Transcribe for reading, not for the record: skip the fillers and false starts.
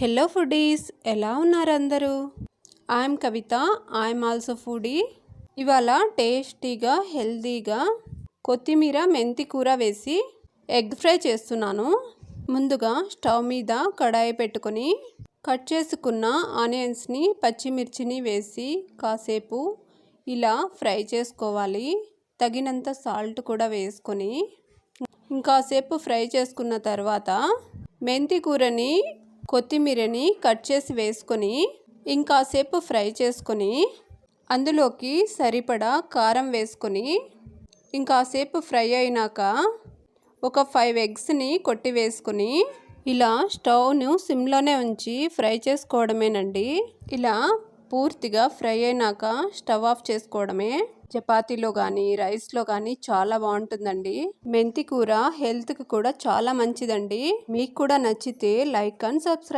Hello foodies, ఎలా ఉన్నారు అందరూ? I'm Kavitha. I'm also foodie. ఇవాళ టేస్టీగా హెల్తీగా కొత్తిమీర మెంతి కూర వేసి ఎగ్ ఫ్రై చేస్తున్నాను. ముందుగా స్టవ్ మీద కడాయి పెట్టుకొని కట్ చేసుకున్న ఆనియన్స్ని పచ్చిమిర్చిని వేసి కాసేపు ఇలా ఫ్రై చేసుకోవాలి. తగినంత సాల్ట్ కూడా వేసుకొని ఇంకాసేపు ఫ్రై చేసుకున్న తర్వాత మెంతి కూరని కొత్తిమీరని కట్ చేసి వేసుకొని ఇంకాసేపు ఫ్రై చేసుకొని అందులోకి సరిపడా కారం వేసుకొని ఇంకాసేపు ఫ్రై అయినాక ఒక 5 ఎగ్స్ని కొట్టి వేసుకొని ఇలా స్టవ్ను సిమ్లోనే ఉంచి ఫ్రై చేసుకోవడమేనండి. ఇలా పూర్తిగా ఫ్రై అయినాక స్టవ్ ఆఫ్ చేసుకోవడమే. చపాతీలో కానీ రైస్లో కానీ చాలా బాగుంటుందండి. మెంతి కూర హెల్త్కి కూడా చాలా మంచిదండి. మీకు కూడా నచ్చితే లైక్ అండ్ సబ్స్క్రైబ్.